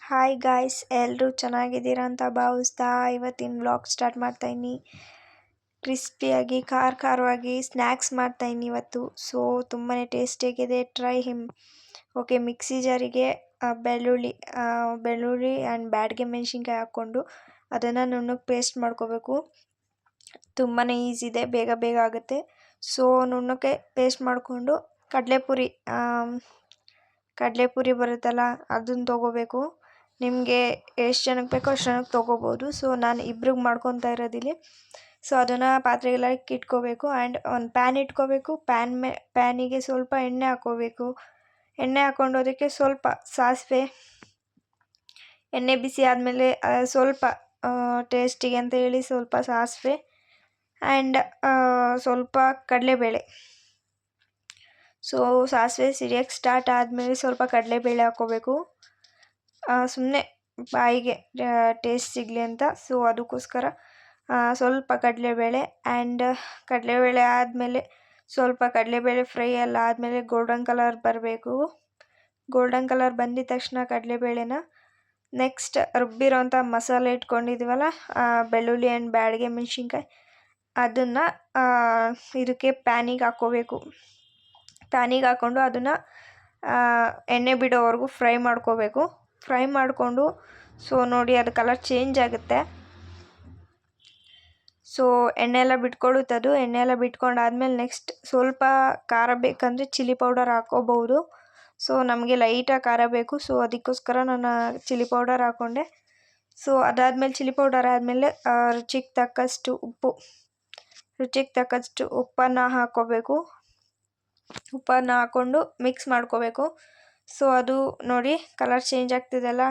Hi guys, ಎಲ್ಲರೂ ಚೆನ್ನಾಗಿದ್ದೀರಾ ಅಂತ ಭಾವಿಸ್ತಾ ಇವತ್ತಿನ ವ್ಲಾಗ್ ಸ್ಟಾರ್ಟ್ ಮಾಡ್ತಾಯಿದ್ದೀನಿ. ಕ್ರಿಸ್ಪಿಯಾಗಿ ಖಾರವಾಗಿ ಸ್ನ್ಯಾಕ್ಸ್ ಮಾಡ್ತಾಯಿದ್ದೀನಿ ಇವತ್ತು. ಸೊ ತುಂಬಾ ಟೇಸ್ಟಿಯಾಗಿದೆ, ಟ್ರೈ ಹಿಮ್. ಓಕೆ, ಮಿಕ್ಸಿ ಜಾರಿಗೆ ಬೆಳ್ಳುಳ್ಳಿ ಆ್ಯಂಡ್ ಬ್ಯಾಡಗೆ ಮೆಣಸಿನ್ಕಾಯಿ ಹಾಕ್ಕೊಂಡು ಅದನ್ನು ನುಣ್ಣಗೆ ಪೇಸ್ಟ್ ಮಾಡ್ಕೋಬೇಕು. ತುಂಬಾ ಈಸಿ ಇದೆ, ಬೇಗ ಆಗುತ್ತೆ. ಸೊ ನುಣ್ಣಗೆ ಪೇಸ್ಟ್ ಮಾಡಿಕೊಂಡು ಕಡಲೆಪುರಿ ಬರುತ್ತಲ್ಲ ಅದನ್ನು ತೊಗೋಬೇಕು. ನಿಮಗೆ ಎಷ್ಟು ಜನಕ್ಕೆ ಬೇಕೋ ಅಷ್ಟು ಜನಕ್ಕೆ ತೊಗೋಬೋದು. ಸೊ ನಾನು ಇಬ್ರಿಗೆ ಮಾಡ್ಕೊತಾ ಇರೋದಿಲ್ಲಿ. ಸೊ ಅದನ್ನು ಪಾತ್ರೆಗೆಲ್ಲ ಇಟ್ಕೋಬೇಕು ಆ್ಯಂಡ್ ಒಂದು ಪ್ಯಾನ್ ಇಟ್ಕೋಬೇಕು. ಪ್ಯಾನಿಗೆ ಸ್ವಲ್ಪ ಎಣ್ಣೆ ಹಾಕ್ಕೋಬೇಕು. ಎಣ್ಣೆ ಹಾಕ್ಕೊಂಡು ಅದಕ್ಕೆ ಸ್ವಲ್ಪ ಸಾಸಿವೆ, ಎಣ್ಣೆ ಬಿಸಿ ಆದಮೇಲೆ ಸ್ವಲ್ಪ ಟೇಸ್ಟಿಗೆ ಅಂತ ಹೇಳಿ ಸ್ವಲ್ಪ ಸಾಸಿವೆ ಆ್ಯಂಡ್ ಸ್ವಲ್ಪ ಕಡಲೆಬೇಳೆ. ಸೊ ಸಾಸಿವೆ ಸಿಡಿಯೋಕ್ಕೆ ಸ್ಟಾರ್ಟ್ ಆದಮೇಲೆ ಸ್ವಲ್ಪ ಕಡಲೆಬೇಳೆ ಹಾಕ್ಕೋಬೇಕು. ಸುಮ್ಮನೆ ಬಾಯಿಗೆ ಟೇಸ್ಟ್ ಸಿಗಲಿ ಅಂತ. ಸೊ ಅದಕ್ಕೋಸ್ಕರ ಸ್ವಲ್ಪ ಕಡಲೆಬೇಳೆ ಆ್ಯಂಡ್ ಕಡಲೆಬೇಳೆ ಆದಮೇಲೆ ಸ್ವಲ್ಪ ಕಡಲೆಬೇಳೆ ಫ್ರೈ ಎಲ್ಲ ಆದಮೇಲೆ ಗೋಲ್ಡನ್ ಕಲರ್ ಬರಬೇಕು. ಗೋಲ್ಡನ್ ಕಲರ್ ಬಂದಿದ ತಕ್ಷಣ ಕಡಲೆಬೇಳೆನ ನೆಕ್ಸ್ಟ್ ರುಬ್ಬಿರೋಂಥ ಮಸಾಲೆ ಇಟ್ಕೊಂಡಿದ್ದೀವಲ್ಲ, ಬೆಳ್ಳುಳ್ಳಿ ಆ್ಯಂಡ್ ಬ್ಯಾಡಗೆ ಮೆಣಸಿನ್ಕಾಯಿ, ಅದನ್ನು ಇದಕ್ಕೆ ಪ್ಯಾನಿಗೆ ಹಾಕ್ಕೋಬೇಕು. ಪ್ಯಾನಿಗೆ ಹಾಕ್ಕೊಂಡು ಅದನ್ನು ಎಣ್ಣೆ ಬಿಡೋವರೆಗೂ ಫ್ರೈ ಮಾಡ್ಕೋಬೇಕು. ಫ್ರೈ ಮಾಡಿಕೊಂಡು ಸೊ ನೋಡಿ ಅದು ಕಲರ್ ಚೇಂಜ್ ಆಗುತ್ತೆ. ಸೊ ಎಣ್ಣೆ ಎಲ್ಲ ಬಿಟ್ಕೊಳ್ಳುತ್ತೆ ಅದು. ಎಣ್ಣೆ ಎಲ್ಲ ಬಿಟ್ಕೊಂಡಾದ್ಮೇಲೆ ನೆಕ್ಸ್ಟ್ ಸ್ವಲ್ಪ ಖಾರ ಬೇಕಂದರೆ ಚಿಲ್ಲಿ ಪೌಡರ್ ಹಾಕ್ಕೋಬಹುದು. ಸೊ ನಮಗೆ ಲೈಟಾಗಿ ಖಾರ ಬೇಕು, ಸೊ ಅದಕ್ಕೋಸ್ಕರ ನಾನು ಚಿಲ್ಲಿ ಪೌಡರ್ ಹಾಕ್ಕೊಂಡೆ. ಸೊ ಅದಾದಮೇಲೆ ಚಿಲ್ಲಿ ಪೌಡರ್ ಆದಮೇಲೆ ರುಚಿಗೆ ತಕ್ಕಷ್ಟು ಉಪ್ಪನ್ನು ಹಾಕ್ಕೋಬೇಕು. ಉಪ್ಪನ್ನು ಹಾಕ್ಕೊಂಡು ಮಿಕ್ಸ್ ಮಾಡ್ಕೋಬೇಕು. ಸೊ ಅದು ನೋಡಿ ಕಲರ್ ಚೇಂಜ್ ಆಗ್ತಿದೆಯಲ್ಲ,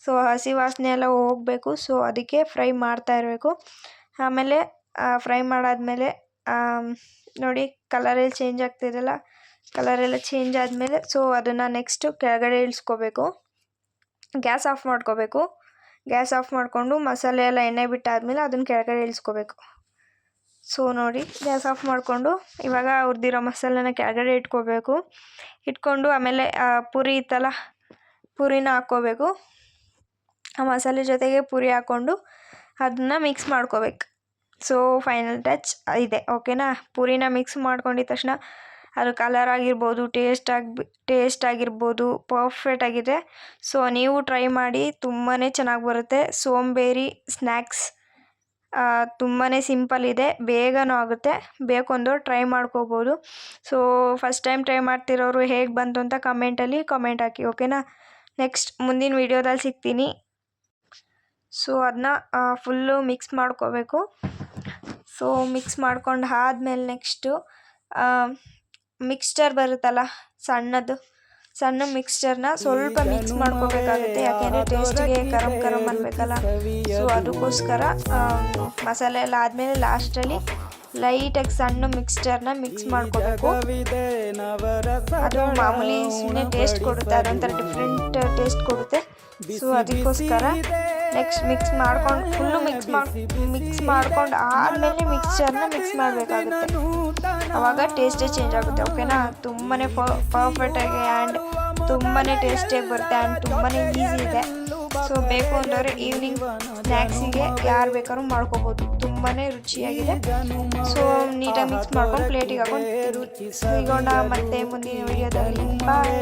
ಸೊ ಹಸಿ ವಾಸನೆ ಎಲ್ಲ ಹೋಗಬೇಕು. ಸೊ ಅದಕ್ಕೆ ಫ್ರೈ ಮಾಡ್ತಾ ಇರಬೇಕು. ಆಮೇಲೆ ಫ್ರೈ ಮಾಡಾದಮೇಲೆ ನೋಡಿ ಕಲರೆಲ್ಲ ಚೇಂಜ್ ಆಗ್ತಿದೆಯಲ್ಲ, ಕಲರೆಲ್ಲ ಚೇಂಜ್ ಆದಮೇಲೆ ಸೊ ಅದನ್ನು ನೆಕ್ಸ್ಟು ಕೆಳಗಡೆ ಇಳಿಸ್ಕೋಬೇಕು. ಗ್ಯಾಸ್ ಆಫ್ ಮಾಡ್ಕೋಬೇಕು. ಗ್ಯಾಸ್ ಆಫ್ ಮಾಡಿಕೊಂಡು ಮಸಾಲೆ ಎಲ್ಲ ಎಣ್ಣೆ ಬಿಟ್ಟಾದಮೇಲೆ ಅದನ್ನು ಕೆಳಗಡೆ ಇಳಿಸ್ಕೋಬೇಕು. ಸೊ ನೋಡಿ ಗ್ಯಾಸ್ ಆಫ್ ಮಾಡಿಕೊಂಡು ಇವಾಗ ಹುರಿದಿರೋ ಮಸಾಲೆನ ಕೆಳಗಡೆ ಇಟ್ಕೊಂಡು ಆಮೇಲೆ ಪುರಿ ಇತ್ತಲ್ಲ, ಪುರಿನ ಹಾಕ್ಕೋಬೇಕು. ಆ ಮಸಾಲೆ ಜೊತೆಗೆ ಪುರಿ ಹಾಕ್ಕೊಂಡು ಅದನ್ನು ಮಿಕ್ಸ್ ಮಾಡ್ಕೋಬೇಕು. ಸೊ ಫೈನಲ್ ಟಚ್ ಇದೆ, ಓಕೆನಾ. ಪುರಿನ ಮಿಕ್ಸ್ ಮಾಡ್ಕೊಂಡಿದ ತಕ್ಷಣ ಅದು ಕಲರ್ ಆಗಿರ್ಬೋದು, ಟೇಸ್ಟ್ ಆಗಿರ್ಬೋದು ಪರ್ಫೆಕ್ಟ್ ಆಗಿದೆ. ಸೊ ನೀವು ಟ್ರೈ ಮಾಡಿ, ತುಂಬಾ ಚೆನ್ನಾಗಿ ಬರುತ್ತೆ. ಸೋಂಬೇರಿ ಸ್ನ್ಯಾಕ್ಸ್ ತುಂಬಾ ಸಿಂಪಲ್ ಇದೆ, ಬೇಗನೂ ಆಗುತ್ತೆ. ಬೇಕು ಅಂದವ್ರು ಟ್ರೈ ಮಾಡ್ಕೋಬೋದು. ಸೊ ಫಸ್ಟ್ ಟೈಮ್ ಟ್ರೈ ಮಾಡ್ತಿರೋರು ಹೇಗೆ ಬಂತು ಅಂತ ಕಮೆಂಟಲ್ಲಿ ಕಮೆಂಟ್ ಹಾಕಿ, ಓಕೆನಾ. ನೆಕ್ಸ್ಟ್ ಮುಂದಿನ ವೀಡಿಯೋದಲ್ಲಿ ಸಿಗ್ತೀನಿ. ಸೊ ಅದನ್ನ ಫುಲ್ಲು ಮಿಕ್ಸ್ ಮಾಡ್ಕೋಬೇಕು. ಸೊ ಮಿಕ್ಸ್ ಮಾಡ್ಕೊಂಡು ಆದಮೇಲೆ ನೆಕ್ಸ್ಟು ಮಿಕ್ಸ್ಚರ್ ಬರುತ್ತಲ್ಲ, ಸಣ್ಣ ಮಿಕ್ಸ್ಚರ್ನ ಸ್ವಲ್ಪ ಮಿಕ್ಸ್ ಮಾಡ್ಕೋಬೇಕಾಗುತ್ತೆ. ಯಾಕೆಂದರೆ ಟೇಸ್ಟಿಗೆ ಗರಂ ಅನ್ನಬೇಕಲ್ಲ. ಸೊ ಅದಕ್ಕೋಸ್ಕರ ಮಸಾಲೆ ಎಲ್ಲ ಆದಮೇಲೆ ಲಾಸ್ಟಲ್ಲಿ ಲೈಟಾಗಿ ಸಣ್ಣ ಮಿಕ್ಸ್ಚರ್ನ ಮಿಕ್ಸ್ ಮಾಡ್ಕೋಬೇಕು. ಅದು ಮಾಮೂಲಿ ಸುಮ್ಮನೆ ಟೇಸ್ಟ್ ಕೊಡುತ್ತೆ, ಅದೊಂಥರ ಡಿಫ್ರೆಂಟ್ ಟೇಸ್ಟ್ ಕೊಡುತ್ತೆ. ಸೊ ಅದಕ್ಕೋಸ್ಕರ ನೆಕ್ಸ್ಟ್ ಫುಲ್ಲು ಮಿಕ್ಸ್ ಮಾಡ್ಕೊಂಡು ಆದಮೇಲೆ ಮಿಕ್ಸ್ಚರ್ನ ಮಿಕ್ಸ್ ಮಾಡಬೇಕಾಗುತ್ತೆ. ಆವಾಗ ಟೇಸ್ಟೇ ಚೇಂಜ್ ಆಗುತ್ತೆ, ಓಕೆನಾ. ತುಂಬಾ ಪರ್ಫೆಕ್ಟಾಗಿ ಆ್ಯಂಡ್ ತುಂಬಾ ಟೇಸ್ಟಿಯಾಗಿ ಬರುತ್ತೆ ಆ್ಯಂಡ್ ತುಂಬಾ ಈಸಿ ಇದೆ. ಸೊ ಬೇಕು ಅಂದವ್ರೆ ಈವ್ನಿಂಗ್ ಸ್ನ್ಯಾಕ್ಸಿಗೆ ಯಾರು ಬೇಕಾದ್ರೂ ಮಾಡ್ಕೋಬೋದು, ತುಂಬಾ ರುಚಿಯಾಗಿದೆ. ಸೊ ನೀಟಾಗಿ ಮಿಕ್ಸ್ ಮಾಡ್ಕೊಂಡು ಪ್ಲೇಟಿಗೆ ಹಾಕೊಂಡು ಸಿಗೋಣ ಮತ್ತೆ ಮುಂದಿನ ವಿಡಿಯೋದಲ್ಲಿ. ಬಾಯ್.